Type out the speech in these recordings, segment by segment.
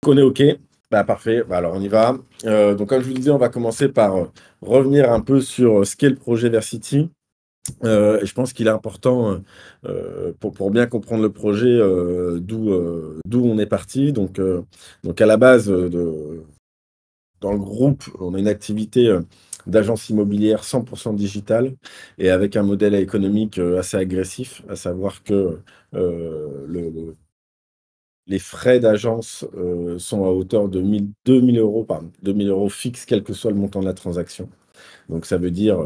Qu'on est OK? Bah, parfait, bah, alors on y va. Donc comme je vous disais, on va commencer par, revenir un peu sur, ce qu'est le projet Versity. Et je pense qu'il est important, pour bien comprendre le projet, d'où on est parti. Donc à la base, dans le groupe, on a une activité, d'agence immobilière 100 digitale et avec un modèle économique, assez agressif. À savoir que, le les frais d'agence, sont à hauteur de 2 000 € pardon, 2 000 € fixes, quel que soit le montant de la transaction. Donc ça veut dire,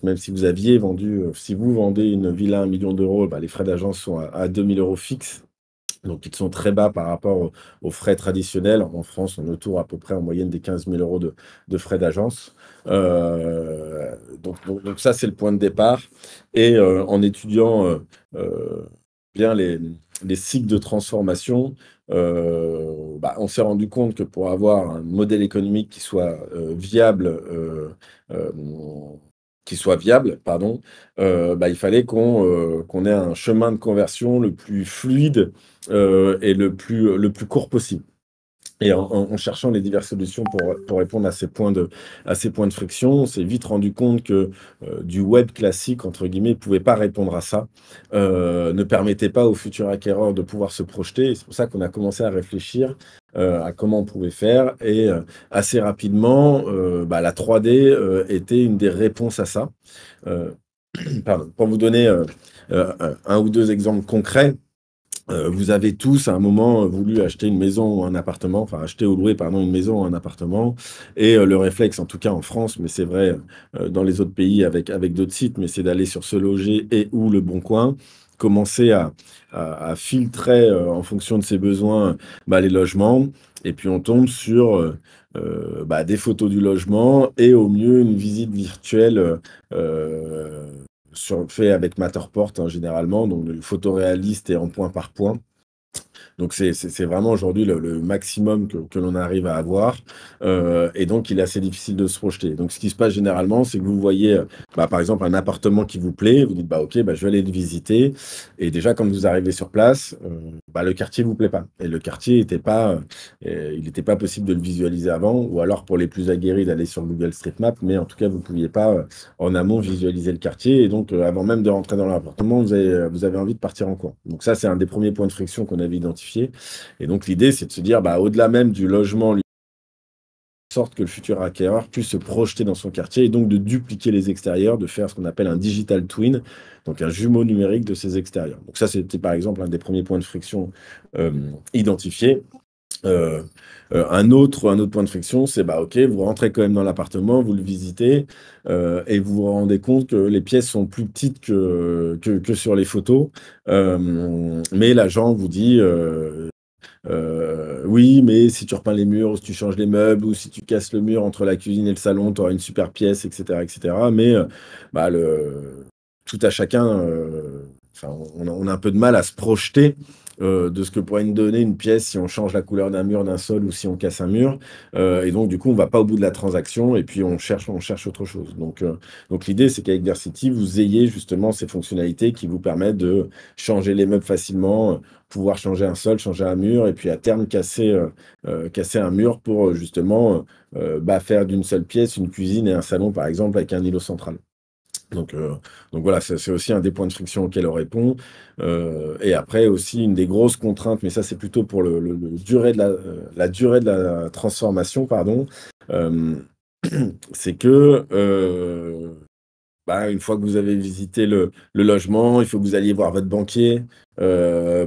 même si vous aviez vendu, si vous vendez une villa à 1 000 000 €, bah, les frais d'agence sont à 2 000 € fixes. Donc ils sont très bas par rapport aux frais traditionnels. En France, on est autour à peu près en moyenne des 15 000 € de frais d'agence. Donc ça, c'est le point de départ et en étudiant, bien les cycles de transformation, bah, on s'est rendu compte que pour avoir un modèle économique qui soit viable, pardon, bah, il fallait qu'on ait un chemin de conversion le plus fluide, et le plus court possible. Et en cherchant les diverses solutions pour répondre à ces points de friction, on s'est vite rendu compte que, du «web classique» entre guillemets, pouvait pas répondre à ça, ne permettait pas aux futurs acquéreurs de pouvoir se projeter et c'est pour ça qu'on a commencé à réfléchir, à comment on pouvait faire et assez rapidement, bah, la 3D, était une des réponses à ça. Heu, pardon, pour vous donner, un ou 2 exemples concrets. Vous avez tous à un moment, voulu acheter une maison ou un appartement, enfin acheter ou louer pardon, une maison ou un appartement et le réflexe, en tout cas en France, mais c'est vrai, dans les autres pays avec d'autres sites, mais c'est d'aller sur Se Loger et ou Le Bon Coin, commencer à filtrer, en fonction de ses besoins, bah, les logements et puis on tombe sur, bah, des photos du logement et au mieux une visite virtuelle, fait avec Matterport, hein, généralement, donc le photoréaliste et en point par point. Donc c'est vraiment aujourd'hui le maximum que l'on arrive à avoir, et donc il est assez difficile de se projeter. Donc ce qui se passe généralement, c'est que vous voyez, bah, par exemple un appartement qui vous plaît, vous dites: «Bah, OK, bah, je vais aller le visiter» et déjà quand vous arrivez sur place, bah, le quartier vous plaît pas et le quartier était pas, il n'était pas possible de le visualiser avant ou alors pour les plus aguerris d'aller sur Google Street Map, mais en tout cas vous ne pouviez pas, en amont visualiser le quartier et donc avant même de rentrer dans l'appartement, vous avez envie de partir en courant. Donc ça, c'est un des premiers points de friction qu'on avait identifié et donc l'idée, c'est de se dire, bah, au-delà même du logement, lui, sorte que le futur acquéreur puisse se projeter dans son quartier et donc de dupliquer les extérieurs, de faire ce qu'on appelle un digital twin, donc un jumeau numérique de ses extérieurs. Donc ça, c'était par exemple un des premiers points de friction, identifiés. Heu un autre point de friction, c'est, bah, OK, vous rentrez quand même dans l'appartement, vous le visitez, et vous vous rendez compte que les pièces sont plus petites que sur les photos. Mais l'agent vous dit, «Oui, mais si tu repeins les murs ou si tu changes les meubles ou si tu casses le mur entre la cuisine et le salon, tu auras une super pièce» et cetera. Mais, bah, tout à chacun, enfin, on a un peu de mal à se projeter, de ce que pourrait nous donner une pièce si on change la couleur d'un mur, d'un sol ou si on casse un mur. Et donc du coup, on va pas au bout de la transaction et puis on cherche autre chose. Donc l'idée, c'est qu'avec Versity, vous ayez justement ces fonctionnalités qui vous permettent de changer les meubles facilement, pouvoir changer un sol, changer un mur et puis à terme casser un mur pour, justement, bah, faire d'une seule pièce une cuisine et un salon, par exemple, avec un îlot central. Donc, heu, donc voilà, c'est aussi un des points de friction auxquels on répond. Et après aussi une des grosses contraintes, mais ça c'est plutôt pour le durée de la durée de la transformation, pardon, hem, c'est que, bah, une fois que vous avez visité le logement, il faut que vous alliez voir votre banquier,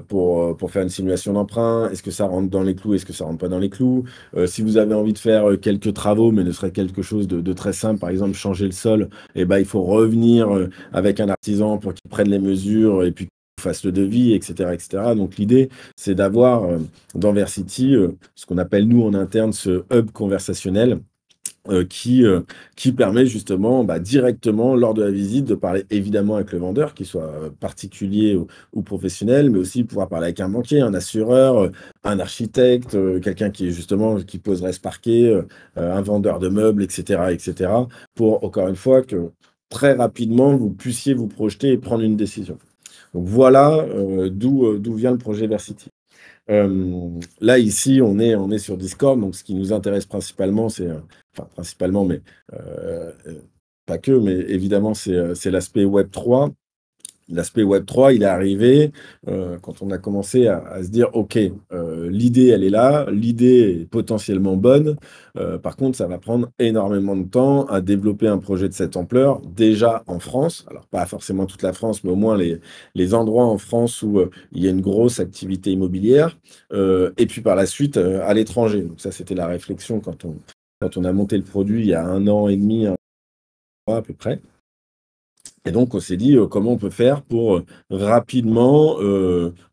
pour faire une simulation d'emprunt. Est-ce que ça rentre dans les clous? Est-ce que ça rentre pas dans les clous? Si vous avez envie de faire, quelques travaux, mais ne serait quelque chose de très simple, par exemple changer le sol et ben il faut revenir, avec un artisan pour qu'il prenne les mesures et puis qu'il fasse le devis et cetera et cetera. Donc l'idée, c'est d'avoir, dans Versity, ce qu'on appelle nous en interne ce hub conversationnel. Qui permet justement, bah, directement lors de la visite de parler évidemment avec le vendeur, qu'il soit, particulier ou professionnel, mais aussi pouvoir parler avec un banquier, un assureur, un architecte, quelqu'un qui est justement qui poserait ce parquet, un vendeur de meubles et cetera, pour encore une fois que très rapidement vous puissiez vous projeter et prendre une décision. Donc voilà, d'où vient le projet Versity. Là, ici, on est sur Discord, donc ce qui nous intéresse principalement, enfin principalement, mais pas que, mais évidemment, c'est l'aspect Web3. L'aspect Web3, il est arrivé quand on a commencé à se dire, OK, l'idée, elle est là, l'idée est potentiellement bonne. Par contre, ça va prendre énormément de temps à développer un projet de cette ampleur, déjà en France. Alors, pas forcément toute la France, mais au moins les endroits en France où il y a une grosse activité immobilière. Et puis par la suite, à l'étranger. Donc ça, c'était la réflexion quand on a monté le produit il y a 1 an et demi, 1 an à peu près. Et donc, on s'est dit, comment on peut faire pour rapidement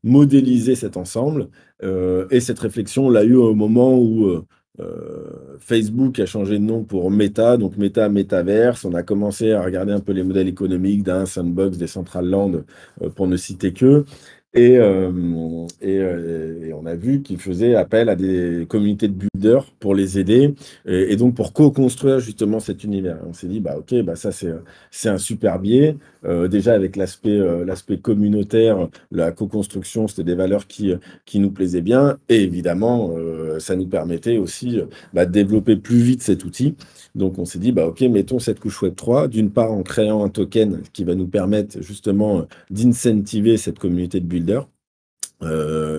modéliser cet ensemble. Et cette réflexion, on l'a eu au moment où Facebook a changé de nom pour Meta, donc Meta Metaverse. On a commencé à regarder un peu les modèles économiques d'un Sandbox, des Central Land, pour ne citer que. Et on a vu qu'ils faisaient appel à des communautés de builders pour les aider et donc pour co-construire justement cet univers. On s'est dit, bah, OK, bah, ça, c'est un super biais. Déjà avec l'aspect communautaire, la co-construction, c'était des valeurs qui nous plaisaient bien. Et évidemment, ça nous permettait aussi bah, de développer plus vite cet outil. Donc on s'est dit, bah, OK, mettons cette couche Web3, d'une part en créant un token qui va nous permettre justement d'incentiver cette communauté de builders.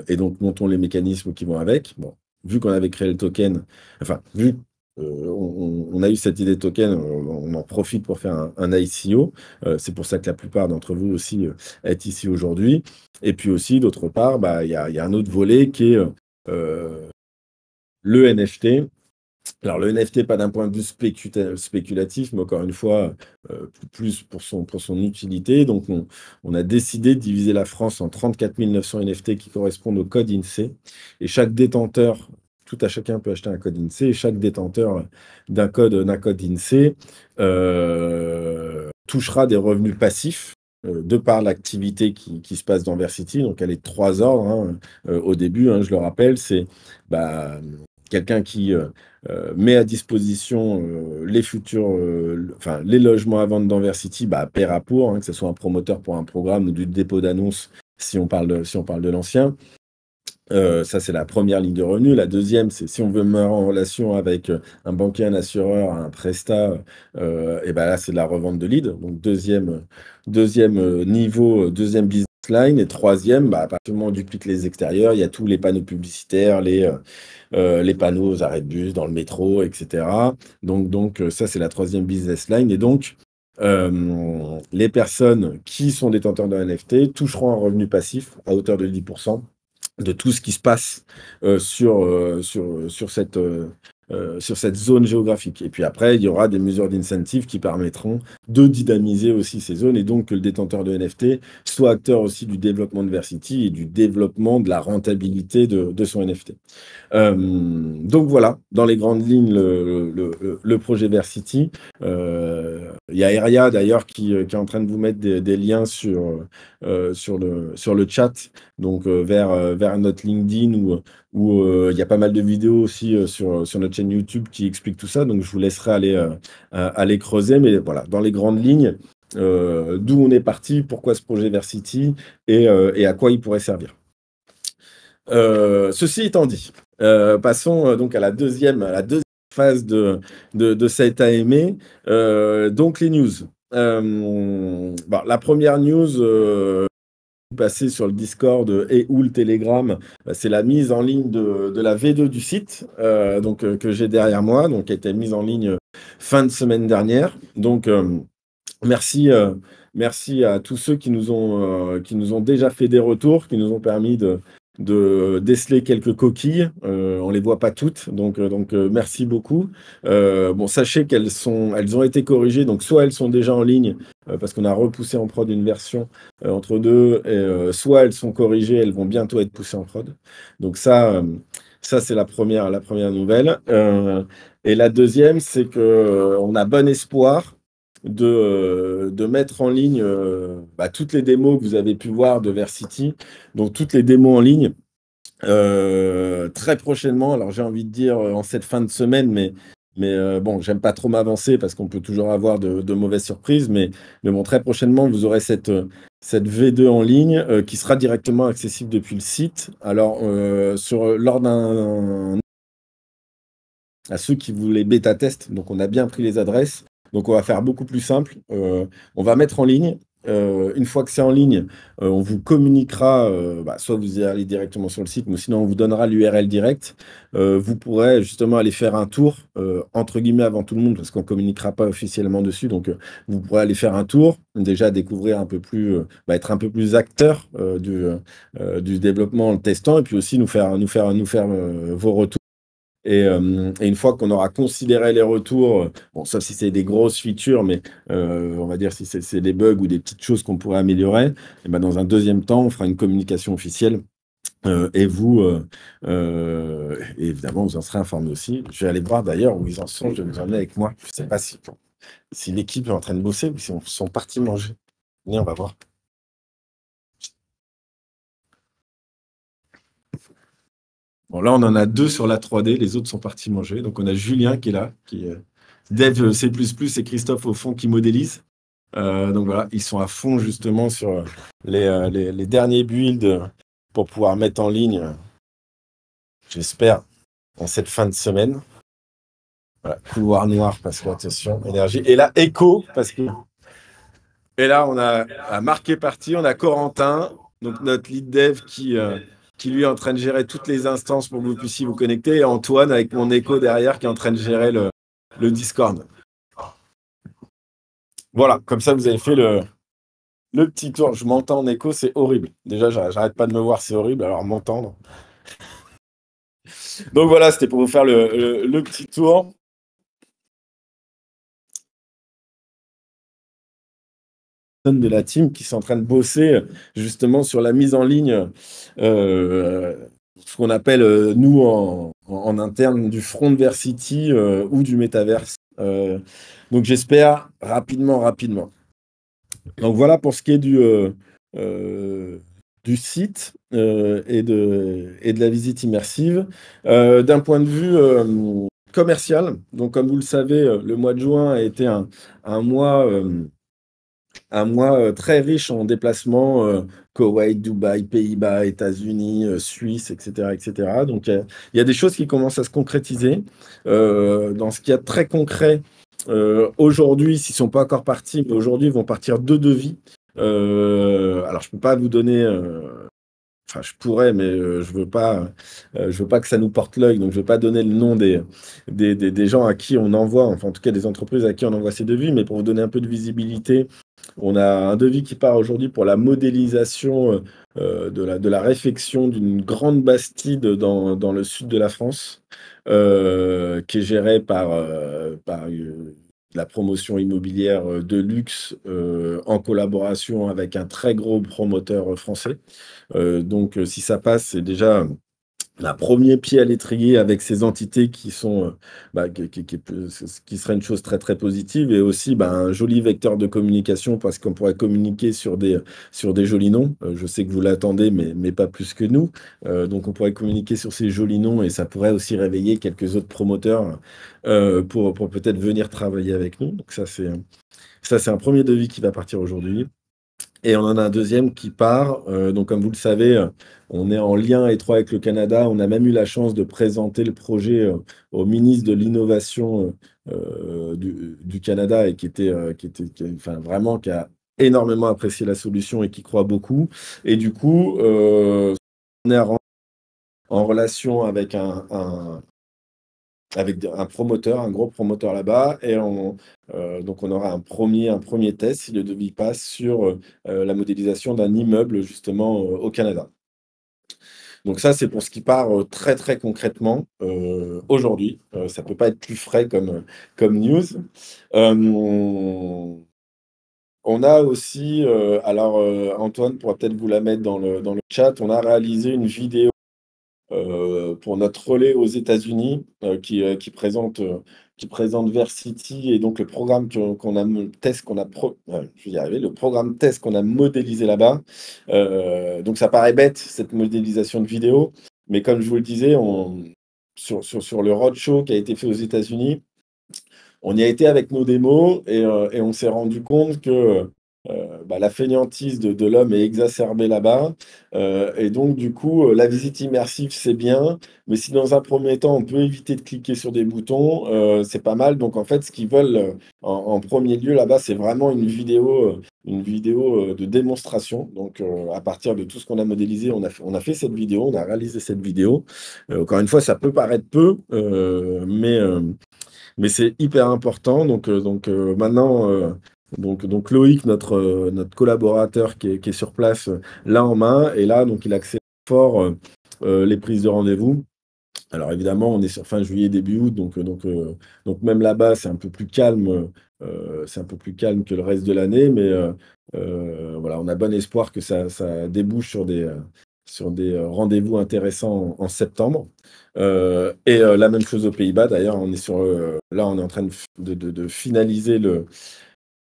Et donc, montons les mécanismes qui vont avec. Bon, vu qu'on avait créé le token, enfin, vu on a eu cette idée de token, on en profite pour faire un ICO. C'est pour ça que la plupart d'entre vous aussi êtes ici aujourd'hui. Et puis aussi, d'autre part, bah, il y a un autre volet qui est le NFT. Alors, le NFT, pas d'un point de vue spéculatif, mais encore une fois, plus pour son utilité. Donc, on a décidé de diviser la France en 34 900 NFT qui correspondent au code INSEE. Et chaque détenteur, tout à chacun peut acheter un code INSEE, et chaque détenteur d'un code INSEE touchera des revenus passifs de par l'activité qui se passe dans Versity. Donc, elle est de 3 ordres, hein. Au début, hein, je le rappelle, c'est bah, quelqu'un qui met à disposition les futurs, enfin les logements à vendre dans Versity, bah, pair à pour, hein, que ce soit un promoteur pour un programme ou du dépôt d'annonce si on parle de l'ancien. Ça, c'est la première ligne de revenus. La deuxième, c'est si on veut me mettre en relation avec un banquier, un assureur, un prestat, et ben là, c'est de la revente de leads. Donc, deuxième niveau, deuxième business line. Et troisième, bah, à partir du moment où on duplique les extérieurs, il y a tous les panneaux publicitaires, les panneaux aux arrêts de bus, dans le métro, etc. Donc ça, c'est la troisième business line. Et donc, les personnes qui sont détenteurs d'un NFT toucheront un revenu passif à hauteur de 10% de tout ce qui se passe sur cette zone géographique. Et puis après, il y aura des mesures d'incentive qui permettront de dynamiser aussi ces zones et donc que le détenteur de NFT soit acteur aussi du développement de Versity et du développement de la rentabilité de son NFT. Donc voilà, dans les grandes lignes, le projet Versity. Il y a Eria d'ailleurs qui est en train de vous mettre des liens sur le chat, donc vers notre LinkedIn où il y a pas mal de vidéos aussi sur notre chaîne YouTube qui expliquent tout ça. Donc je vous laisserai aller creuser, mais voilà, dans les grandes lignes, d'où on est parti, pourquoi ce projet Versity et à quoi il pourrait servir. Ceci étant dit, passons donc à la deuxième phase de cette AME, donc les news. Bon, la première news passée sur le Discord et ou le Telegram, c'est la mise en ligne de la V2 du site, donc que j'ai derrière moi, donc qui a été mise en ligne fin de semaine dernière. Donc merci à tous ceux qui nous ont déjà fait des retours, qui nous ont permis de déceler quelques coquilles. On les voit pas toutes, donc merci beaucoup. Bon, sachez elles ont été corrigées, donc soit elles sont déjà en ligne parce qu'on a repoussé en prod une version entre deux, soit elles sont corrigées, elles vont bientôt être poussées en prod. Donc ça c'est la première nouvelle. Et la deuxième, c'est que on a bon espoir de mettre en ligne toutes les démos que vous avez pu voir de Versity, donc toutes les démos en ligne très prochainement. Alors j'ai envie de dire en cette fin de semaine, mais Mais bon, j'aime pas trop m'avancer parce qu'on peut toujours avoir de mauvaises surprises. Mais bon, très prochainement, vous aurez cette V2 en ligne qui sera directement accessible depuis le site. Alors, lors d'un à ceux qui voulaient bêta test. Donc, on a bien pris les adresses. Donc, on va faire beaucoup plus simple. On va mettre en ligne. Une fois que c'est en ligne, on vous communiquera, soit vous y allez directement sur le site, mais sinon on vous donnera l'URL direct. Vous pourrez justement aller faire un tour, entre guillemets, avant tout le monde, parce qu'on ne communiquera pas officiellement dessus. Donc, vous pourrez aller faire un tour, déjà découvrir un peu plus, être un peu plus acteur du développement en le testant, et puis aussi nous faire vos retours. Et une fois qu'on aura considéré les retours, bon, sauf si c'est des grosses features, mais on va dire si c'est des bugs ou des petites choses qu'on pourrait améliorer, et ben, dans un deuxième temps, on fera une communication officielle. Et vous, évidemment, vous en serez informés aussi. Je vais aller voir d'ailleurs où ils en sont. Je vais vous emmener avec moi. Je ne sais pas si l'équipe est en train de bosser ou si on sont partis manger. Venez, on va voir. Bon, là, on en a deux sur la 3D. Les autres sont partis manger. Donc, on a Julien qui est là, qui est dev C++ et Christophe au fond qui modélise. Donc voilà, ils sont à fond justement sur les derniers builds pour pouvoir mettre en ligne, j'espère, en cette fin de semaine. Voilà, couloir noir parce que, attention, énergie. Et là, écho, parce que. Et là, on a marqué parti, on a Corentin, donc notre lead dev qui lui est en train de gérer toutes les instances pour que vous puissiez vous connecter. Et Antoine avec mon écho derrière qui est en train de gérer le Discord. Voilà, comme ça, vous avez fait le petit tour. Je m'entends en écho, c'est horrible. Déjà, j'arrête pas de me voir, c'est horrible. Alors, m'entendre. Donc voilà, c'était pour vous faire le petit tour. De la team qui sont en train de bosser justement sur la mise en ligne, ce qu'on appelle, nous, en interne, du Frontversity ou du Metaverse. Donc j'espère rapidement. Donc voilà pour ce qui est du site et de la visite immersive. D'un point de vue commercial, donc comme vous le savez, le mois de juin a été un mois très riche en déplacements, Koweït, Dubaï, Pays-Bas, États-Unis, Suisse, etc., etc. Donc, il y a des choses qui commencent à se concrétiser. Dans ce qu'il y a de très concret, aujourd'hui, s'ils ne sont pas encore partis, mais aujourd'hui, ils vont partir 2 devis. Alors, je ne peux pas vous donner. Enfin, je pourrais, mais je veux pas que ça nous porte l'œil. Donc, je ne vais pas donner le nom des gens à qui on envoie, enfin, en tout cas, des entreprises à qui on envoie ces devis. Mais pour vous donner un peu de visibilité, on a un devis qui part aujourd'hui pour la modélisation de la réfection d'une grande bastide dans le sud de la France, qui est gérée par la promotion immobilière de luxe en collaboration avec un très gros promoteur français. Donc, si ça passe, c'est déjà un premier pied à l'étrier avec ces entités qui sont, qui serait une chose très très positive et aussi un joli vecteur de communication parce qu'on pourrait communiquer sur des jolis noms. Je sais que vous l'attendez, mais pas plus que nous. Donc on pourrait communiquer sur ces jolis noms et ça pourrait aussi réveiller quelques autres promoteurs pour peut-être venir travailler avec nous. Donc ça c'est un premier devis qui va partir aujourd'hui. Et on en a un deuxième qui part. Donc, comme vous le savez, on est en lien étroit avec le Canada. On a même eu la chance de présenter le projet au ministre de l'Innovation du Canada et enfin, vraiment, qui a énormément apprécié la solution et qui croit beaucoup. Et du coup, on est en relation avec un promoteur, un gros promoteur là-bas, et donc on aura un premier test, si le devis passe, sur la modélisation d'un immeuble justement au Canada. Donc ça, c'est pour ce qui part très très concrètement aujourd'hui. Ça peut pas être plus frais comme news. Euh, on a aussi, alors Antoine pourra peut-être vous la mettre dans le chat, on a réalisé une vidéo pour notre relais aux États-Unis, qui présente Versity et donc le programme qu'on a test qu'on a je vais y arriver, le programme test qu'on a modélisé là-bas. Donc ça paraît bête cette modélisation de vidéo, mais comme je vous le disais, sur le roadshow qui a été fait aux États-Unis, On y a été avec nos démos et on s'est rendu compte que, la fainéantise de l'homme est exacerbée là-bas, et donc du coup, la visite immersive, c'est bien, mais si dans un premier temps, on peut éviter de cliquer sur des boutons, c'est pas mal. Donc en fait, ce qu'ils veulent, en 1er lieu là-bas, c'est vraiment une vidéo, de démonstration. Donc à partir de tout ce qu'on a modélisé, on a fait cette vidéo, on a réalisé cette vidéo. Encore une fois, ça peut paraître peu, mais c'est hyper important. Donc maintenant, donc Loïc, notre collaborateur qui est sur place, l'a en main et là, donc il accélère fort, les prises de rendez-vous. Alors évidemment, on est sur fin juillet, début août, donc même là-bas, c'est un peu plus calme que le reste de l'année, mais voilà, on a bon espoir que ça débouche sur des rendez-vous intéressants en septembre. La même chose aux Pays-Bas, d'ailleurs, là, on est en train de finaliser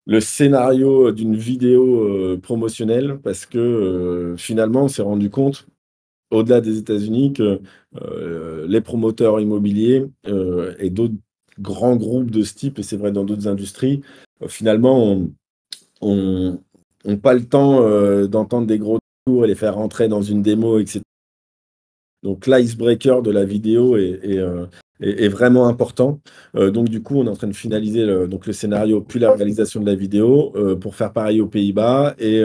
le scénario d'une vidéo promotionnelle parce que finalement, on s'est rendu compte au-delà des États-Unis que les promoteurs immobiliers et d'autres grands groupes de ce type, et c'est vrai dans d'autres industries, finalement, ont pas le temps d'entendre des gros tours et les faire rentrer dans une démo, etc. Donc l'icebreaker de la vidéo est vraiment important. Donc du coup, on est en train de finaliser le scénario puis la réalisation de la vidéo pour faire pareil aux Pays-Bas et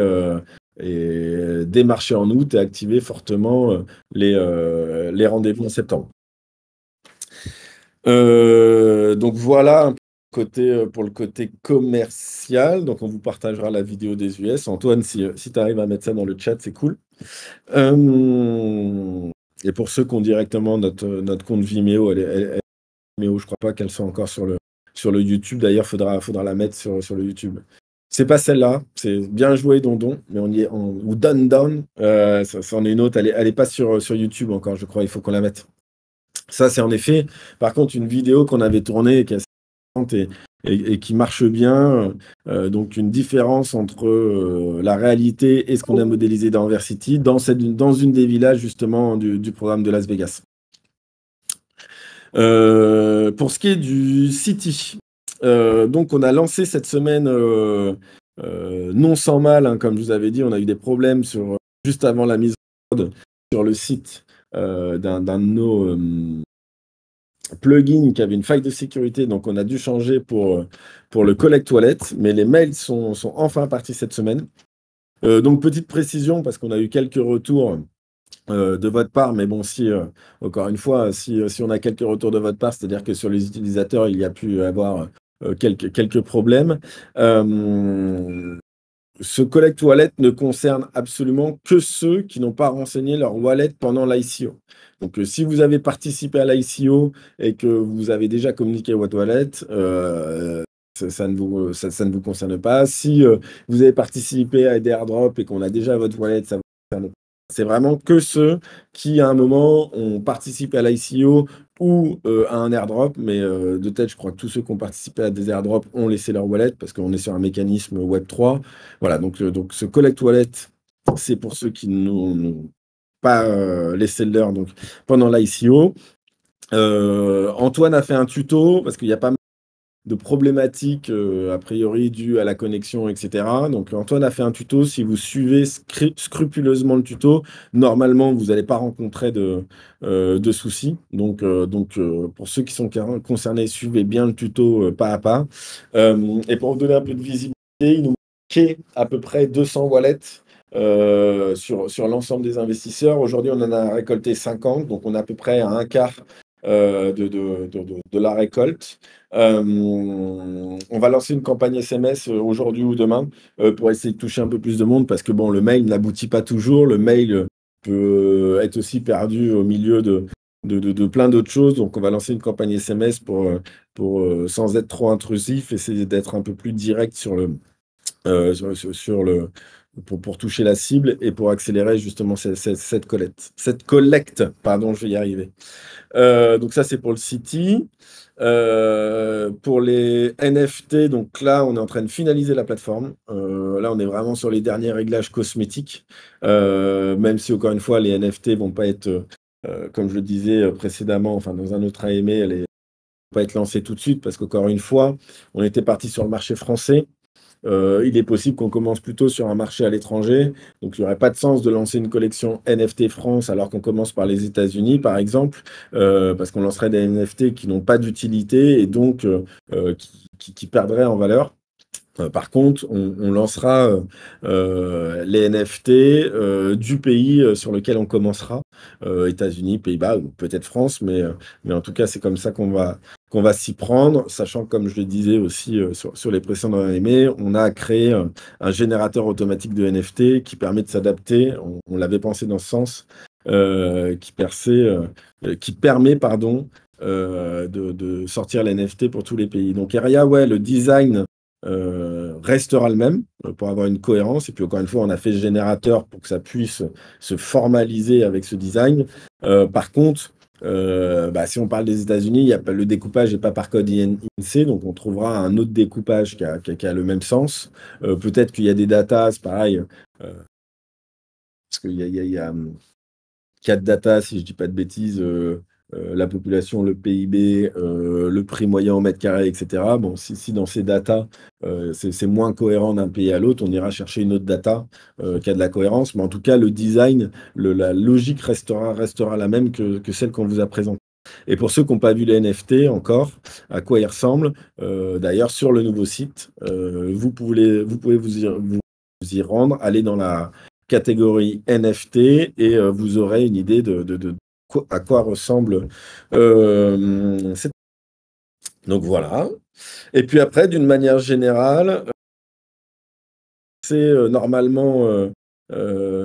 démarcher en août et activer fortement les rendez-vous en septembre. Donc voilà un peu pour le côté commercial. Donc on vous partagera la vidéo des US. Antoine, si tu arrives à mettre ça dans le chat, c'est cool. Et pour ceux qui ont directement notre compte Vimeo, Vimeo, je crois pas qu'elle soit encore sur le YouTube. D'ailleurs, faudra la mettre sur le YouTube. C'est pas celle-là, c'est bien joué Dondon, mais ou Don Don, ça en est une autre. Elle est pas sur YouTube encore, je crois. Il faut qu'on la mette. Ça, c'est en effet, par contre, une vidéo qu'on avait tournée et qui est assez intéressante et qui marche bien. Donc, une différence entre la réalité et ce qu'on a modélisé dans Versity dans une des villages, justement, du programme de Las Vegas. Pour ce qui est du City, donc on a lancé cette semaine non sans mal, hein, comme je vous avais dit, on a eu des problèmes juste avant la mise en prod sur le site d'un de nos plugins qui avait une faille de sécurité, donc on a dû changer pour le Collect Wallet, mais les mails sont enfin partis cette semaine. Donc petite précision, parce qu'on a eu quelques retours de votre part, mais bon, encore une fois, si on a quelques retours de votre part, c'est-à-dire que sur les utilisateurs, il y a pu avoir quelques problèmes. Ce Collect Wallet ne concerne absolument que ceux qui n'ont pas renseigné leur wallet pendant l'ICO. Donc, si vous avez participé à l'ICO et que vous avez déjà communiqué votre wallet, ça ne vous concerne pas. Si vous avez participé à des airdrops et qu'on a déjà votre wallet, ça vous concerne pas. C'est vraiment que ceux qui, à un moment, ont participé à l'ICO ou à un airdrop, mais de tête, je crois que tous ceux qui ont participé à des airdrops ont laissé leur wallet parce qu'on est sur un mécanisme Web3. Voilà, donc ce Collect Wallet, c'est pour ceux qui n'ont pas laissé leur donc, pendant l'ICO. Antoine a fait un tuto parce qu'il y a pas mal de problématiques a priori dues à la connexion, etc. Donc Antoine a fait un tuto. Si vous suivez scrupuleusement le tuto, normalement, vous n'allez pas rencontrer de soucis. Donc pour ceux qui sont concernés, suivez bien le tuto pas à pas. Et pour vous donner un peu de visibilité, il nous manquait à peu près 200 wallets sur l'ensemble des investisseurs. Aujourd'hui, on en a récolté 50, donc on est à peu près à un quart de la récolte. On va lancer une campagne SMS aujourd'hui ou demain pour essayer de toucher un peu plus de monde parce que bon, le mail n'aboutit pas toujours. Le mail peut être aussi perdu au milieu de plein d'autres choses. Donc, on va lancer une campagne SMS sans être trop intrusif, essayer d'être un peu plus direct pour toucher la cible et pour accélérer justement cette collecte. Cette collecte, pardon, je vais y arriver. Donc ça, c'est pour le City. Pour les NFT, donc là, on est en train de finaliser la plateforme. Là, on est vraiment sur les derniers réglages cosmétiques, même si, encore une fois, les NFT vont pas être, comme je le disais précédemment, enfin, dans un autre AMA, pas être lancé tout de suite parce qu'encore une fois, on était parti sur le marché français. Il est possible qu'on commence plutôt sur un marché à l'étranger. Donc, il n'y aurait pas de sens de lancer une collection NFT France alors qu'on commence par les États-Unis, par exemple, parce qu'on lancerait des NFT qui n'ont pas d'utilité et donc qui perdraient en valeur. Par contre, on lancera les NFT du pays sur lequel on commencera, États-Unis, Pays-Bas ou peut-être France, mais en tout cas, c'est comme ça qu'on va s'y prendre, sachant que, comme je le disais aussi sur les précédents années, on a créé un générateur automatique de NFT qui permet de s'adapter. On l'avait pensé dans ce sens, qui permet, pardon, de sortir les NFT pour tous les pays. Donc, Eria, ouais, le design restera le même pour avoir une cohérence. Et puis, encore une fois, on a fait ce générateur pour que ça puisse se formaliser avec ce design. Par contre, si on parle des États-Unis, le découpage n'est pas par code INC, donc on trouvera un autre découpage qui a le même sens. Peut-être qu'il y a des datas, c'est pareil, parce qu'il y a 4 datas, si je ne dis pas de bêtises, la population, le PIB, le prix moyen au mètre carré, etc. Bon, si dans ces datas, c'est moins cohérent d'un pays à l'autre, on ira chercher une autre data qui a de la cohérence. Mais en tout cas, le design, la logique restera la même que celle qu'on vous a présentée. Et pour ceux qui n'ont pas vu les NFT encore, à quoi ils ressemblent, d'ailleurs, sur le nouveau site, vous pouvez vous y rendre, aller dans la catégorie NFT et vous aurez une idée à quoi ressemble cette. Donc voilà. Et puis après, d'une manière générale, c'est normalement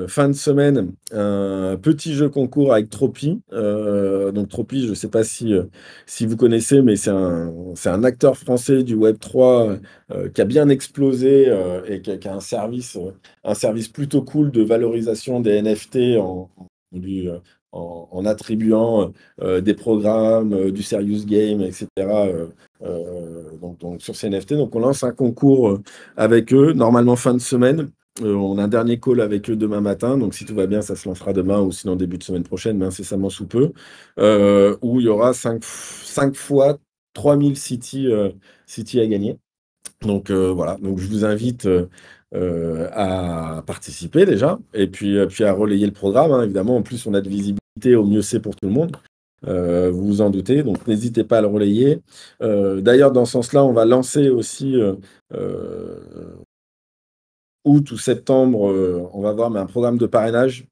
fin de semaine un petit jeu concours avec Tropi. Donc Tropi, je ne sais pas si vous connaissez, mais c'est un acteur français du Web3 qui a bien explosé et qui a un service plutôt cool de valorisation des NFT en attribuant des programmes, du serious game, etc. Donc sur ces NFT. Donc on lance un concours avec eux, normalement fin de semaine. On a un dernier call avec eux demain matin, donc si tout va bien, ça se lancera demain ou sinon début de semaine prochaine, mais incessamment sous peu, où il y aura 5 fois 3000 City à gagner. Donc voilà, donc je vous invite à participer déjà, et puis à relayer le programme, hein, évidemment. En plus, on a de visibilité, au mieux c'est pour tout le monde. Vous vous en doutez, donc n'hésitez pas à le relayer. D'ailleurs, dans ce sens-là, on va lancer aussi août ou septembre, on va voir, mais un programme de parrainage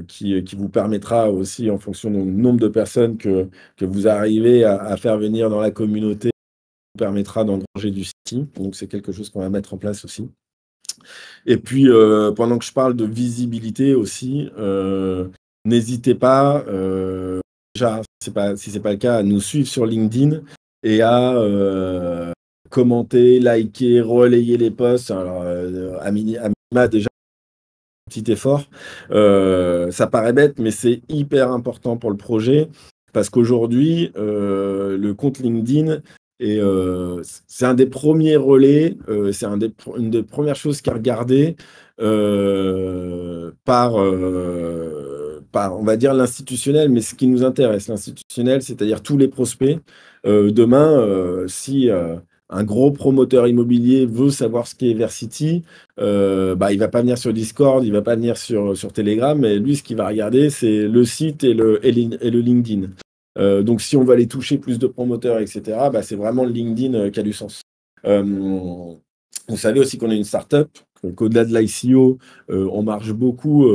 qui vous permettra aussi, en fonction du nombre de personnes que vous arrivez à faire venir dans la communauté, vous permettra d'engranger du site. Donc c'est quelque chose qu'on va mettre en place aussi. Et puis, pendant que je parle de visibilité aussi, n'hésitez pas, déjà, si ce n'est pas le cas, à nous suivre sur LinkedIn et à commenter, liker, relayer les posts. Alors, à minima, déjà, un petit effort. Ça paraît bête, mais c'est hyper important pour le projet parce qu'aujourd'hui, le compte LinkedIn, c'est un des premiers relais, c'est une des premières choses qui est regardée par, on va dire, l'institutionnel, mais ce qui nous intéresse, l'institutionnel, c'est-à-dire tous les prospects. Demain, si un gros promoteur immobilier veut savoir ce qu'est Versity, il ne va pas venir sur Discord, il ne va pas venir sur Telegram, mais lui, ce qu'il va regarder, c'est le site et le LinkedIn. Donc, si on va aller toucher plus de promoteurs, etc., c'est vraiment le LinkedIn qui a du sens. Vous savez aussi qu'on est une startup, qu'au-delà de l'ICO, on marche beaucoup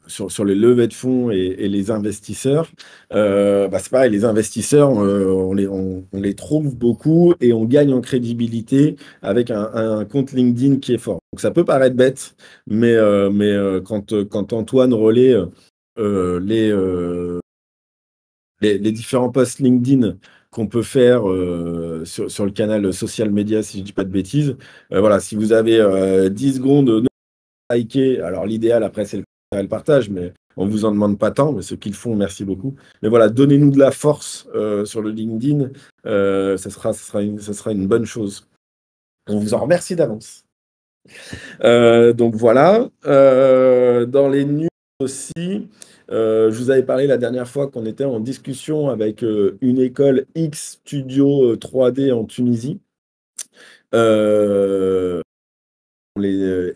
sur les levées de fonds et les investisseurs. C'est pareil, les investisseurs, on les trouve beaucoup et on gagne en crédibilité avec un compte LinkedIn qui est fort. Donc ça peut paraître bête, mais quand Antoine relaie les différents posts LinkedIn qu'on peut faire sur le canal social media, si je ne dis pas de bêtises. Voilà, si vous avez 10 secondes, de liker. Alors, l'idéal, après, c'est le partage, mais on ne vous en demande pas tant, mais ceux qui le font, merci beaucoup. Mais voilà, donnez-nous de la force sur le LinkedIn, ça sera une bonne chose. On vous en remercie d'avance. Donc voilà, dans les news aussi, je vous avais parlé la dernière fois qu'on était en discussion avec, une école X Studio, 3D en Tunisie. Heu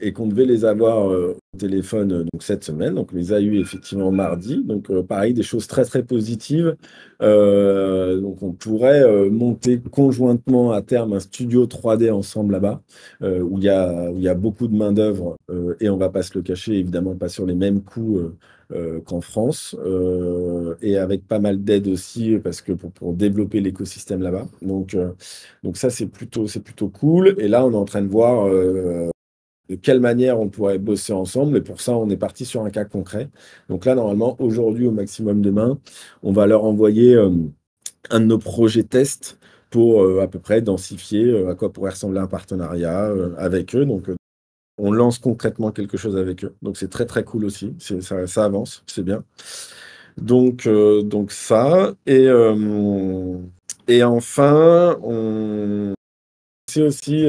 et qu'on devait les avoir, au téléphone, donc cette semaine. Donc on les a eus effectivement mardi. Donc pareil, des choses très, très positives. Donc on pourrait, monter conjointement à terme un studio 3D ensemble là-bas, où il y a beaucoup de main-d'œuvre, et on va pas se le cacher, évidemment pas sur les mêmes coûts, qu'en France, et avec pas mal d'aide aussi, parce que pour développer l'écosystème là-bas. Donc ça, c'est plutôt cool. Et là, on est en train de voir, de quelle manière on pourrait bosser ensemble. Et pour ça, on est parti sur un cas concret. Donc là, normalement, aujourd'hui, au maximum demain, on va leur envoyer, un de nos projets tests pour, à peu près densifier, à quoi pourrait ressembler un partenariat, avec eux. Donc, on lance concrètement quelque chose avec eux. Donc c'est très, très cool aussi. Ça avance, c'est bien. Donc ça et enfin, on sait aussi,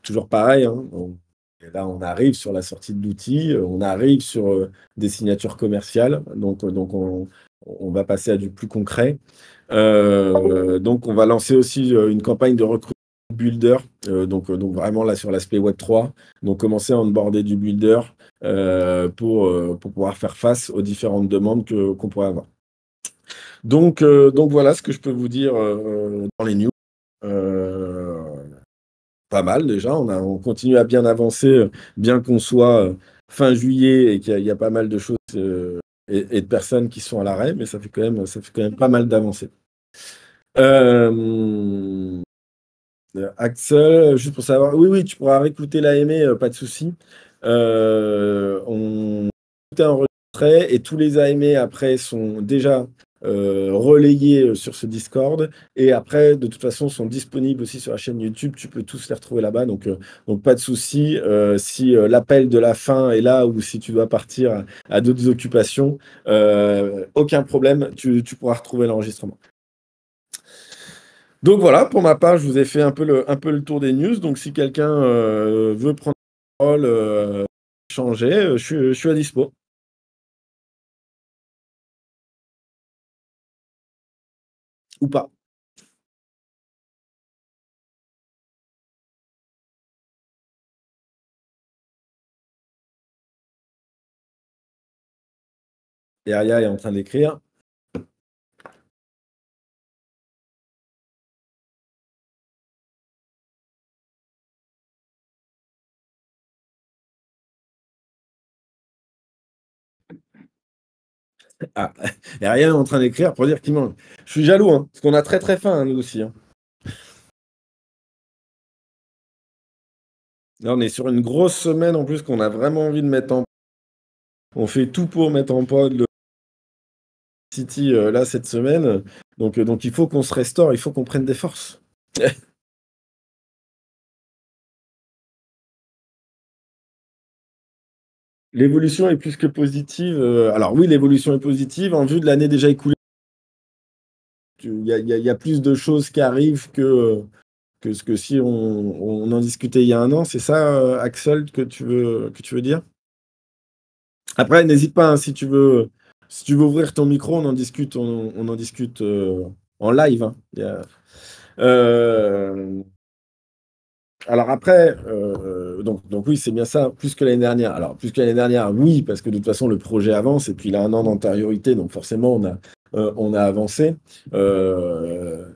toujours pareil, hein, et là, on arrive sur la sortie de l'outil, on arrive sur, des signatures commerciales, donc on va passer à du plus concret. Donc on va lancer aussi, une campagne de recrutement de builder, donc vraiment là sur l'aspect Web3, donc commencer à onboarder du builder, pour pouvoir faire face aux différentes demandes qu'on pourrait avoir. Donc voilà ce que je peux vous dire, dans les news. Heu Pas mal déjà, on continue à bien avancer, bien qu'on soit, fin juillet et qu'il y a pas mal de choses, et de personnes qui sont à l'arrêt, mais ça fait quand même pas mal d'avancées. Hem, Axel, juste pour savoir, oui, oui, tu pourras réécouter l'AME, pas de souci. On Tout est enregistré et tous les AME après sont déjà, relayés, sur ce Discord, et après de toute façon sont disponibles aussi sur la chaîne YouTube. Tu peux tous les retrouver là-bas, donc pas de souci, si, l'appel de la fin est là ou si tu dois partir à d'autres occupations, aucun problème, tu pourras retrouver l'enregistrement. Donc voilà, pour ma part, je vous ai fait un peu le tour des news. Donc si quelqu'un, veut prendre la parole, échanger, je suis à dispo. Ou pas. Et Aya est en train d'écrire. Ah, et Aya est en train d'écrire pour dire qu'il mange. Je suis jaloux, hein, parce qu'on a très, très faim, hein, nous aussi, hein. Là, on est sur une grosse semaine en plus qu'on a vraiment envie de mettre en on fait tout pour mettre en prod le City, là, cette semaine. Donc il faut qu'on se restaure, il faut qu'on prenne des forces. L'évolution est plus que positive, alors oui, l'évolution est positive en vue de l'année déjà écoulée. Il y a plus de choses qui arrivent que si on en discutait il y a un an. C'est ça, Axel, que tu veux dire? Après, n'hésite pas, hein, si tu veux ouvrir ton micro, on en discute, en live, hein. Heu, alors après, donc oui, c'est bien ça, plus que l'année dernière. Alors plus que l'année dernière, oui, parce que de toute façon le projet avance et puis il a un an d'antériorité, donc forcément on a avancé. Heu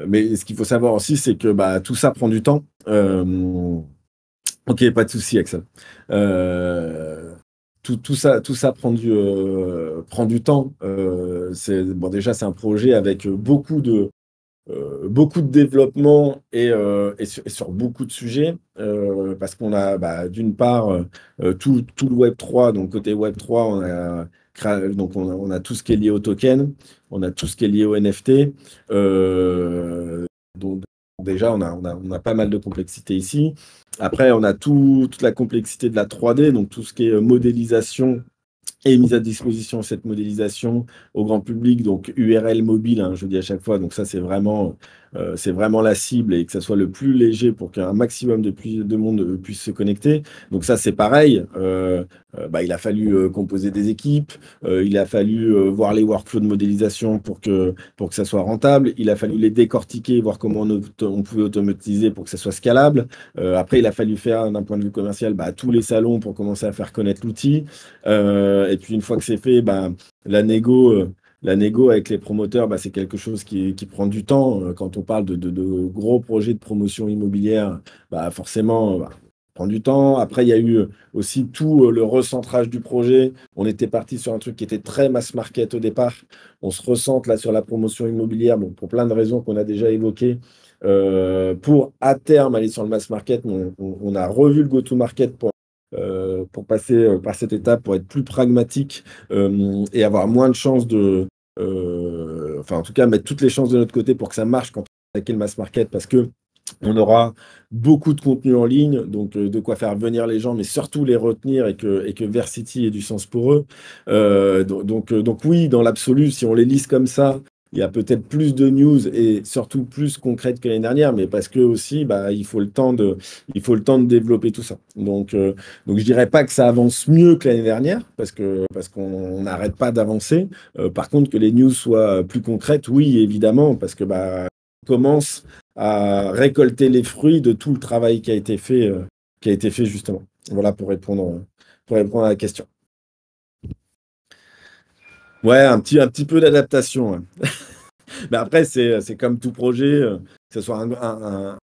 mais ce qu'il faut savoir aussi, c'est que, bah, tout ça prend du temps. OK, pas de souci, Axel. Heu, tout ça prend du temps. Bon, déjà, c'est un projet avec beaucoup de développement et sur beaucoup de sujets, parce qu'on a, bah, d'une part, tout le Web3. Donc côté Web3, on a tout ce qui est lié au token, on a tout ce qui est lié au NFT, donc déjà on a pas mal de complexité ici. Après, on a toute la complexité de la 3D, donc tout ce qui est, modélisation et mise à disposition cette modélisation au grand public, donc URL mobile, hein, je dis à chaque fois. Donc ça, c'est vraiment la cible et que ça soit le plus léger pour qu'un maximum de monde puisse se connecter. Donc ça, c'est pareil. Bah, il a fallu composer des équipes, il a fallu voir les workflows de modélisation pour que ça soit rentable. Il a fallu les décortiquer, voir comment on pouvait automatiser pour que ça soit scalable. Après, il a fallu faire, d'un point de vue commercial, bah, tous les salons pour commencer à faire connaître l'outil. Et puis, une fois que c'est fait, bah, la négo avec les promoteurs, bah, c'est quelque chose qui prend du temps. Quand on parle de gros projets de promotion immobilière, bah, forcément, bah, ça prend du temps. Après, il y a eu aussi tout le recentrage du projet. On était parti sur un truc qui était très mass market au départ. On se recentre là sur la promotion immobilière, bon, pour plein de raisons qu'on a déjà évoquées. Pour à terme aller sur le mass market, on a revu le go-to-market pour passer par cette étape, pour être plus pragmatique et avoir moins de chances enfin en tout cas mettre toutes les chances de notre côté pour que ça marche quand on attaque le mass market, parce que on aura beaucoup de contenu en ligne, donc de quoi faire venir les gens, mais surtout les retenir et que Versity ait du sens pour eux. Donc oui, dans l'absolu, si on les liste comme ça, il y a peut-être plus de news et surtout plus concrètes que l'année dernière, mais parce que aussi, bah, il faut le temps de développer tout ça. Donc je dirais pas que ça avance mieux que l'année dernière, parce qu'on n'arrête pas d'avancer. Par contre, que les news soient plus concrètes, oui, évidemment, parce que bah, on commence à récolter les fruits de tout le travail qui a été fait justement. Voilà pour répondre à la question. Ouais, un petit peu d'adaptation. Ouais. Mais après, c'est comme tout projet, que ce soit un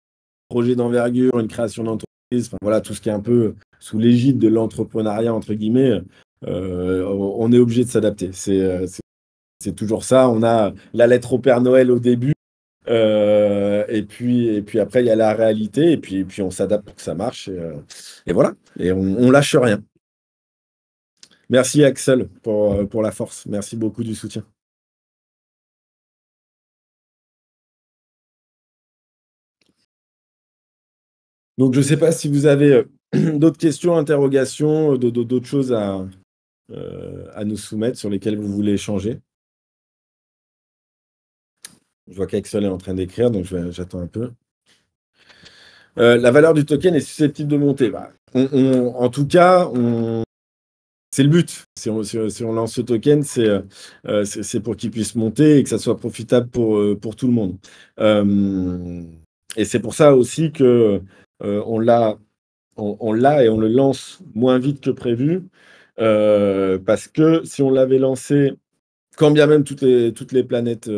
projet d'envergure, une création d'entreprise, enfin, voilà, tout ce qui est un peu sous l'égide de l'entrepreneuriat, entre guillemets, on est obligé de s'adapter. C'est toujours ça. On a la lettre au Père Noël au début, et puis après, il y a la réalité, et puis on s'adapte pour que ça marche. Et voilà. Et on lâche rien. Merci Axel pour la force. Merci beaucoup du soutien. Donc, je ne sais pas si vous avez d'autres questions, interrogations, d'autres choses à nous soumettre sur lesquelles vous voulez échanger. Je vois qu'Axel est en train d'écrire, donc j'attends un peu. La valeur du token est susceptible de monter. Bah, en tout cas, c'est le but. Si on lance ce token, c'est pour qu'il puisse monter et que ça soit profitable pour tout le monde. Et c'est pour ça aussi que on l'a et on le lance moins vite que prévu. Parce que si on l'avait lancé, quand bien même toutes les planètes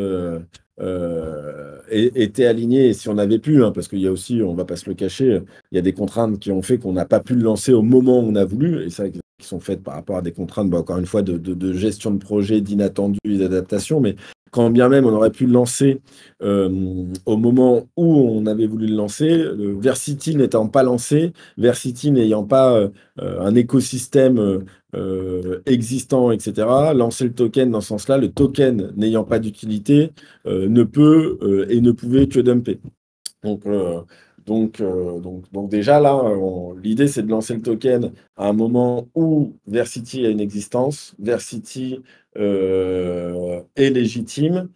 étaient alignées, et si on avait pu, hein, parce qu'il y a aussi, on ne va pas se le cacher, il y a des contraintes qui ont fait qu'on n'a pas pu le lancer au moment où on a voulu, et ça, qui sont faites par rapport à des contraintes, bah, encore une fois, de gestion de projet, d'inattendus et d'adaptation. Mais quand bien même on aurait pu le lancer au moment où on avait voulu le lancer, Versity n'étant pas lancé, Versity n'ayant pas un écosystème existant, etc., lancer le token dans ce sens-là, le token n'ayant pas d'utilité, ne peut et ne pouvait que dumper. Donc déjà là, l'idée c'est de lancer le token à un moment où Versity a une existence, Versity est légitime,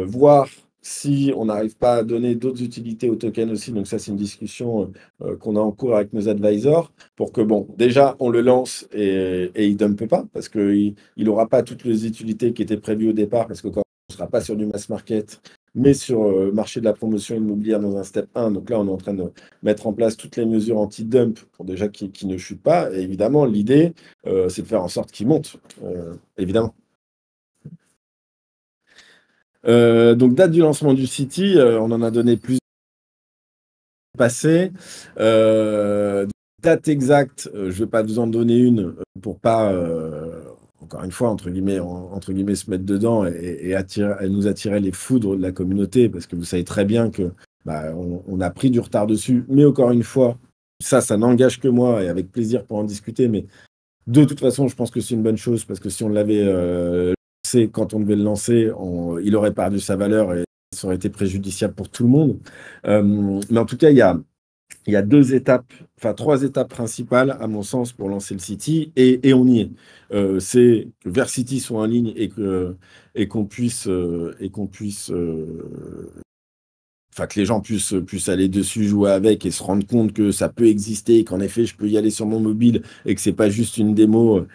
voir si on n'arrive pas à donner d'autres utilités au token aussi. Donc ça, c'est une discussion qu'on a en cours avec nos advisors pour que, bon, déjà, on le lance et il ne dumpe pas, parce qu'il n'aura pas toutes les utilités qui étaient prévues au départ, parce que quand on ne sera pas sur du mass market, mais sur le marché de la promotion immobilière dans un step 1. Donc là, on est en train de mettre en place toutes les mesures anti-dump pour déjà qu'il ne chute pas. Et évidemment, l'idée, c'est de faire en sorte qu'il monte, évidemment. Donc, date du lancement du City, on en a donné plus passé. Date exacte, je ne vais pas vous en donner une pour pas, encore une fois, entre guillemets, se mettre dedans et nous attirer les foudres de la communauté, parce que vous savez très bien que bah, on a pris du retard dessus. Mais encore une fois, ça n'engage que moi, et avec plaisir pour en discuter. Mais de toute façon, je pense que c'est une bonne chose, parce que si on l'avait lancé quand on devait le lancer, il aurait perdu sa valeur et ça aurait été préjudiciable pour tout le monde. Mais en tout cas, il y a Il y a 2 étapes, enfin 3 étapes principales à mon sens pour lancer le City et on y est. C'est que Versity soit en ligne et qu'on puisse, enfin que les gens puissent aller dessus, jouer avec et se rendre compte que ça peut exister, qu'en effet je peux y aller sur mon mobile et que c'est pas juste une démo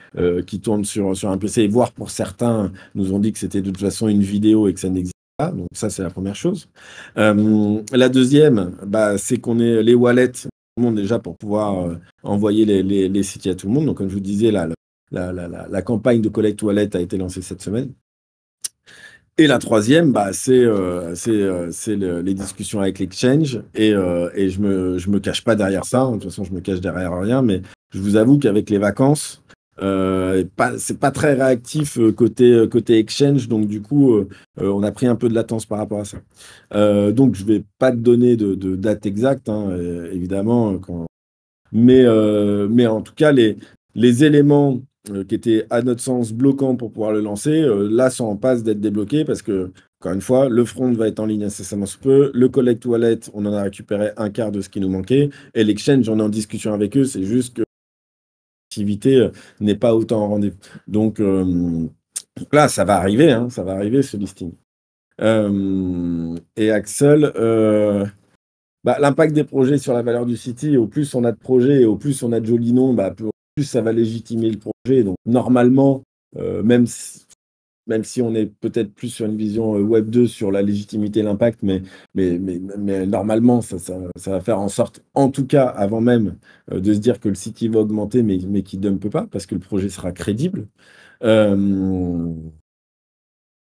qui tourne sur un PC. Et voire pour certains nous ont dit que c'était de toute façon une vidéo et que ça n'existe pas. Donc ça c'est la première chose. La deuxième, bah, c'est qu'on ait les wallets tout le monde déjà pour pouvoir envoyer les City à tout le monde. Donc comme je vous disais là, la campagne de Collect Wallet a été lancée cette semaine. Et la troisième, bah, c'est les discussions avec l'exchange et je me cache pas derrière ça, hein. De toute façon, je me cache derrière rien, mais je vous avoue qu'avec les vacances, c'est pas très réactif côté exchange, donc du coup, on a pris un peu de latence par rapport à ça. Donc, je vais pas te donner de date exacte, hein, évidemment, mais en tout cas, les éléments qui étaient, à notre sens, bloquants pour pouvoir le lancer, là, sont en passe d'être débloqués parce que, encore une fois, le front va être en ligne incessamment sous peu. Le Collect Wallet, on en a récupéré un quart de ce qui nous manquait. Et l'Exchange, on est en discussion avec eux. C'est juste que l'activité n'est pas autant en rendez-vous. Donc là, ça va arriver, hein, ça va arriver, ce listing. Et Axel, bah, l'impact des projets sur la valeur du City, au plus on a de projets et au plus on a de jolis noms, bah, plus ça va légitimer le projet. Donc normalement, même si on est peut-être plus sur une vision Web 2 sur la légitimité et l'impact, mais normalement, ça va faire en sorte, en tout cas avant même de se dire que le City va augmenter, mais qu'il ne dumpe pas, parce que le projet sera crédible. Euh,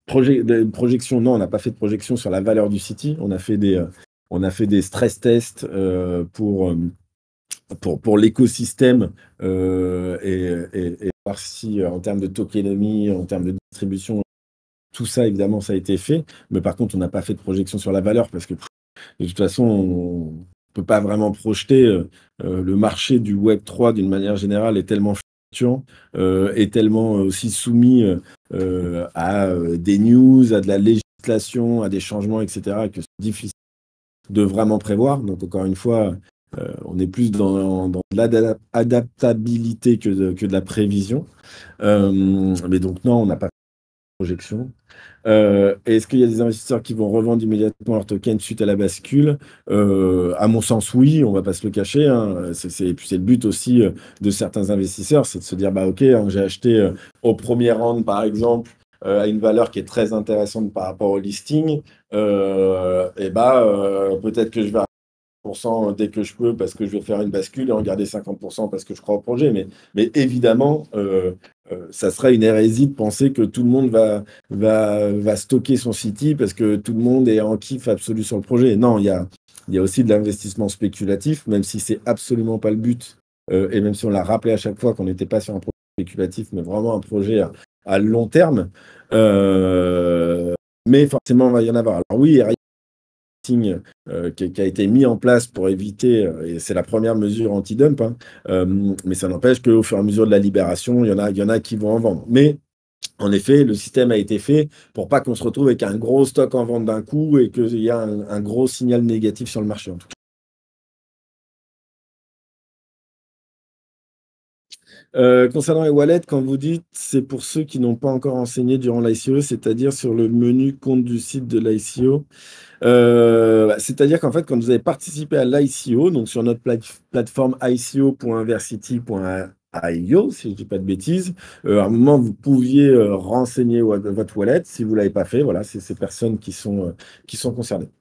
projection, non, on n'a pas fait de projection sur la valeur du City. On a fait des stress tests pour l'écosystème et voir si, en termes de tokenomie, en termes de distribution, tout ça, évidemment, ça a été fait. Mais par contre, on n'a pas fait de projection sur la valeur parce que de toute façon, on ne peut pas vraiment projeter. Le marché du Web3, d'une manière générale, est tellement fluctuant, est tellement aussi soumis à des news, à de la législation, à des changements, etc., que c'est difficile de vraiment prévoir. Donc, encore une fois, on est plus dans de l'adaptabilité que de la prévision. Mais donc, non, on n'a pas fait de projection. Est-ce qu'il y a des investisseurs qui vont revendre immédiatement leur token suite à la bascule? À mon sens, oui, on ne va pas se le cacher, hein. Puis c'est le but aussi de certains investisseurs, c'est de se dire, bah ok, hein, j'ai acheté au premier round, par exemple, à une valeur qui est très intéressante par rapport au listing. Et bah, peut-être que je vais dès que je peux parce que je vais faire une bascule et en garder 50% parce que je crois au projet. Mais évidemment, ça serait une hérésie de penser que tout le monde va stocker son City parce que tout le monde est en kiff absolu sur le projet. Non, il y a aussi de l'investissement spéculatif, même si c'est absolument pas le but. Et même si on l'a rappelé à chaque fois qu'on n'était pas sur un projet spéculatif, mais vraiment un projet à long terme. Euh, mais forcément, il va y en avoir. Alors oui, qui a été mis en place pour éviter, et c'est la première mesure anti-dump, hein, mais ça n'empêche qu'au fur et à mesure de la libération, il y en a qui vont en vendre. Mais en effet, le système a été fait pour pas qu'on se retrouve avec un gros stock en vente d'un coup et qu'il y a un gros signal négatif sur le marché, en tout cas. Concernant les wallets, quand vous dites, c'est pour ceux qui n'ont pas encore enseigné durant l'ICO, c'est-à-dire sur le menu compte du site de l'ICO. C'est-à-dire qu'en fait, quand vous avez participé à l'ICO, donc sur notre plateforme ico.versity.io, si je ne dis pas de bêtises, à un moment, vous pouviez renseigner votre wallet. Si vous ne l'avez pas fait, voilà, c'est ces personnes qui sont concernées.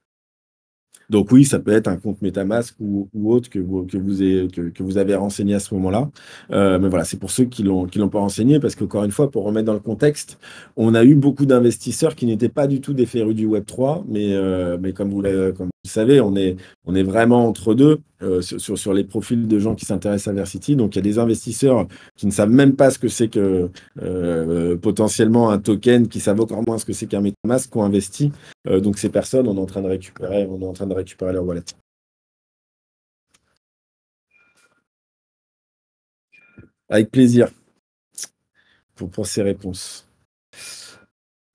Donc oui, ça peut être un compte MetaMask ou autre que vous avez renseigné à ce moment-là. Mais voilà, c'est pour ceux qui l'ont pas renseigné, parce qu'encore une fois, pour remettre dans le contexte, on a eu beaucoup d'investisseurs qui n'étaient pas du tout des férus du Web3, mais comme vous le savez, on est vraiment entre deux sur les profils de gens qui s'intéressent à Versity. Donc il y a des investisseurs qui ne savent même pas ce que c'est que potentiellement un token, qui savent encore moins ce que c'est qu'un MetaMask, qui ont investi. Donc ces personnes, on est en train de récupérer leur wallet. Avec plaisir pour ces réponses.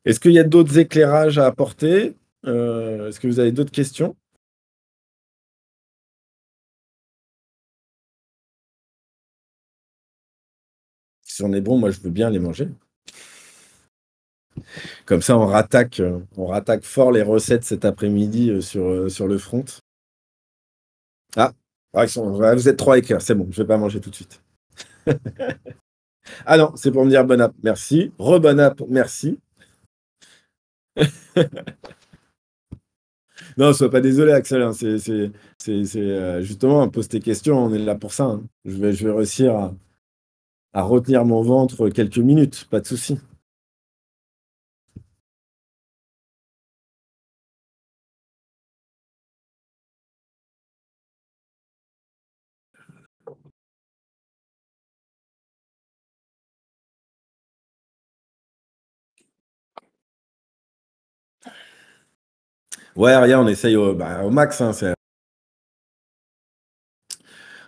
Est-ce qu'il y a d'autres éclairages à apporter? Est-ce que vous avez d'autres questions? si on est bon, moi, je veux bien les manger. Comme ça, on rattaque fort les recettes cet après-midi, sur le front. Ah! Ah, ils sont ouais, vous êtes 3 à écrire, c'est bon, je vais pas manger tout de suite. Ah non, c'est pour me dire bon app, merci. Re-bon app, merci. Non, sois pas désolé Axel, hein, justement, pose tes questions, on est là pour ça, hein. Je vais réussir à retenir mon ventre quelques minutes, pas de souci. Ouais, rien, on essaye au max, hein, c'est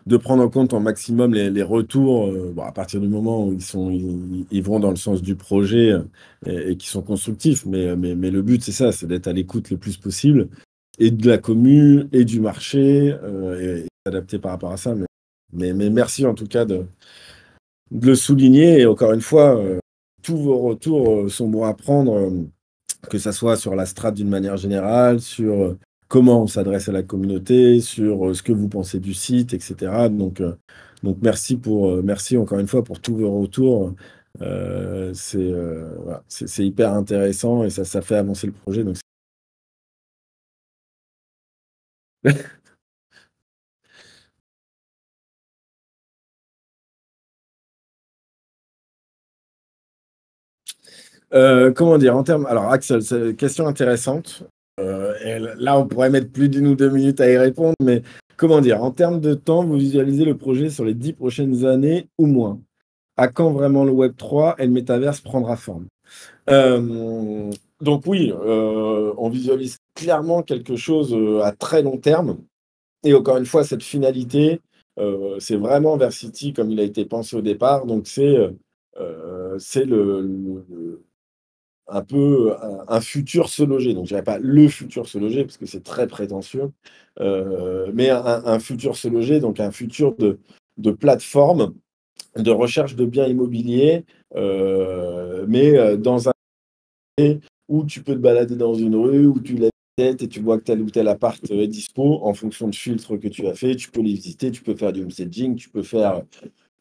de prendre en compte au maximum les retours, bon, à partir du moment où ils vont dans le sens du projet, et qui sont constructifs. Mais le but, c'est ça, c'est d'être à l'écoute le plus possible et de la commu et du marché, et s'adapter par rapport à ça. Mais merci en tout cas de le souligner et encore une fois, tous vos retours, sont bons à prendre, que ça soit sur la strate d'une manière générale, sur, comment on s'adresse à la communauté, sur, ce que vous pensez du site et cetera. Donc merci encore une fois pour tous vos retours. Voilà, c'est hyper intéressant et ça fait avancer le projet donc comment dire? En termes alors Axel, c'est question intéressante, et là, on pourrait mettre plus d'1 ou 2 minutes à y répondre, mais comment dire? En termes de temps, vous visualisez le projet sur les 10 prochaines années ou moins? À quand vraiment le Web3 et le métaverse prendra forme? Hem, donc oui, on visualise clairement quelque chose, à très long terme et encore une fois, cette finalité, c'est vraiment Versity comme il a été pensé au départ, donc c'est le un peu un futur se loger. Donc je dirais pas le futur se loger parce que c'est très prétentieux, mais un futur se loger, donc un futur de plateforme de recherche de biens immobiliers, mais dans un où tu peux te balader dans une rue, où tu lèves la tête et tu vois que tel ou tel appart est dispo en fonction de filtres que tu as fait. Tu peux les visiter, tu peux faire du homestaging, tu peux faire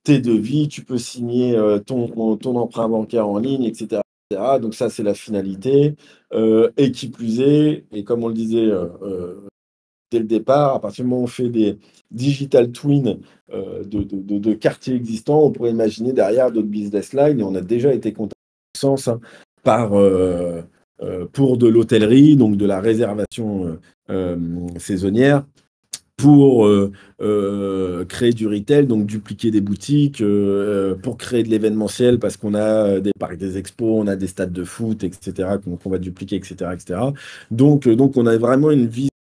tes devis, tu peux signer, ton emprunt bancaire en ligne, et cetera. Donc ça, c'est la finalité, et qui plus est et comme on le disait, dès le départ, à partir du moment où on fait des digital twins, de quartiers existants, on pourrait imaginer derrière d'autres business lines et on a déjà été contacté dans ce sens, hein, par, pour de l'hôtellerie, donc de la réservation, saisonnière pour, créer du retail, donc dupliquer des boutiques, pour créer de l'événementiel parce qu'on a, des parcs des expos, on a des stades de foot et cetera qu'on va dupliquer et cetera. Donc on a vraiment une vision,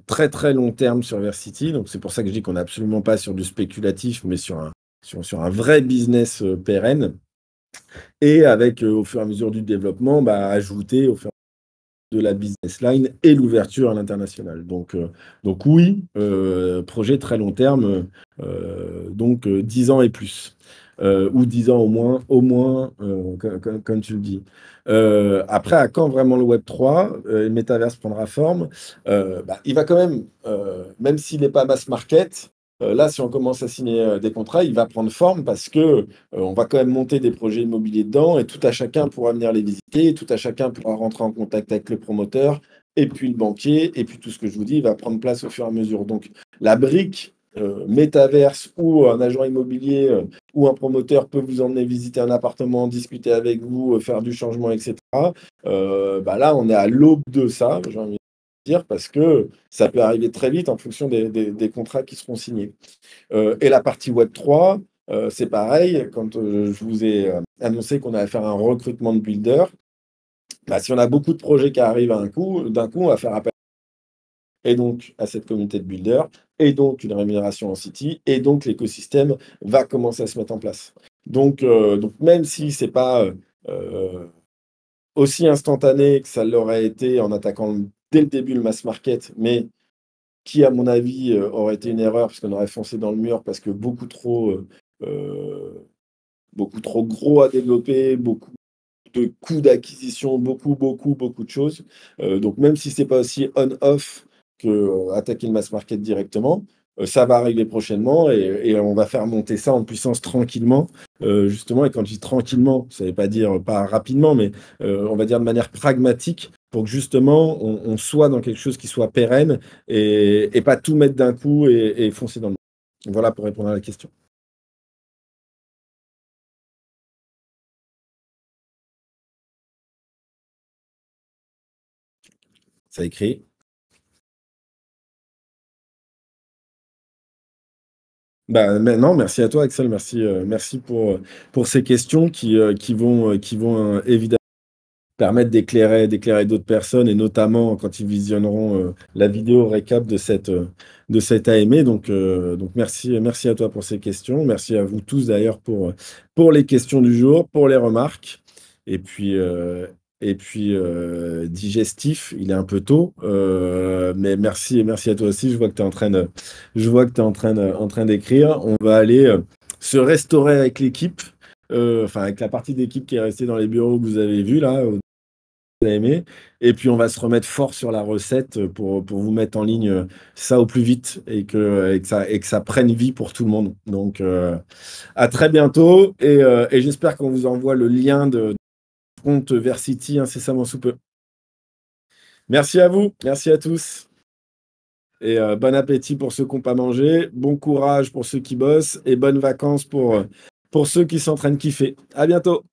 très, très long terme sur Versity. Donc c'est pour ça que je dis qu'on n'est absolument pas sur du spéculatif, mais sur un vrai business, pérenne et avec, au fur et à mesure du développement, ajouter au fur de la business line et l'ouverture à l'international. Donc oui, projet très long terme, donc 10 ans et plus, ou 10 ans au moins, comme tu le dis. Après, à quand vraiment le Web3, le métaverse prendra forme? Il va quand même, même s'il n'est pas mass market, là, si on commence à signer, des contrats, il va prendre forme parce que, on va quand même monter des projets immobiliers dedans et tout à chacun pourra venir les visiter, tout à chacun pourra rentrer en contact avec le promoteur et puis le banquier et puis tout ce que je vous dis va prendre place au fur et à mesure. Donc la brique, métaverse où un agent immobilier, ou un promoteur peut vous emmener visiter un appartement, discuter avec vous, faire du changement et cetera. Là, on est à l'aube de ça, j'ai envie de dire, parce que ça peut arriver très vite en fonction des contrats qui seront signés. Et la partie Web3, c'est pareil. Quand je vous ai annoncé qu'on allait faire un recrutement de builders, si on a beaucoup de projets qui arrivent d'un coup, on va faire appel et donc à cette communauté de builders, et donc une rémunération en City, et donc l'écosystème va commencer à se mettre en place. Donc même si c'est pas aussi instantané que ça l'aurait été en attaquant dès le début le mass market, mais qui, à mon avis, aurait été une erreur parce qu'on aurait foncé dans le mur parce que beaucoup trop, beaucoup trop gros à développer, beaucoup de coûts d'acquisition, beaucoup de choses. Donc même si c'est pas aussi on-off que, attaquer le mass market directement, ça va arriver prochainement et on va faire monter ça en puissance tranquillement. Justement et quand je dis tranquillement, ça veut pas dire pas rapidement, mais, on va dire de manière pragmatique pour que justement on soit dans quelque chose qui soit pérenne et pas tout mettre d'un coup et foncer dans le mur. Voilà pour répondre à la question. Ça écrit. Bah, mais non, merci à toi Axel, merci, merci pour ces questions qui vont, évidemment permettre d'éclairer d'autres personnes et notamment quand ils visionneront, la vidéo récap de cette AMA donc merci à toi pour ces questions. Merci à vous tous d'ailleurs pour les questions du jour, pour les remarques et puis, digestif, il est un peu tôt, mais merci à toi aussi. Je vois que tu es en train d'écrire. On va aller, se restaurer avec l'équipe, enfin avec la partie d'équipe qui est restée dans les bureaux que vous avez vus là, aimé. Et puis on va se remettre fort sur la recette pour vous mettre en ligne ça au plus vite et que ça prenne vie pour tout le monde. Donc à très bientôt et j'espère qu'on vous envoie le lien de compte Versity incessamment sous peu. Merci à vous, merci à tous et bon appétit pour ceux qui n'ont pas mangé, bon courage pour ceux qui bossent et bonnes vacances pour ceux qui sont en train de kiffer. À bientôt.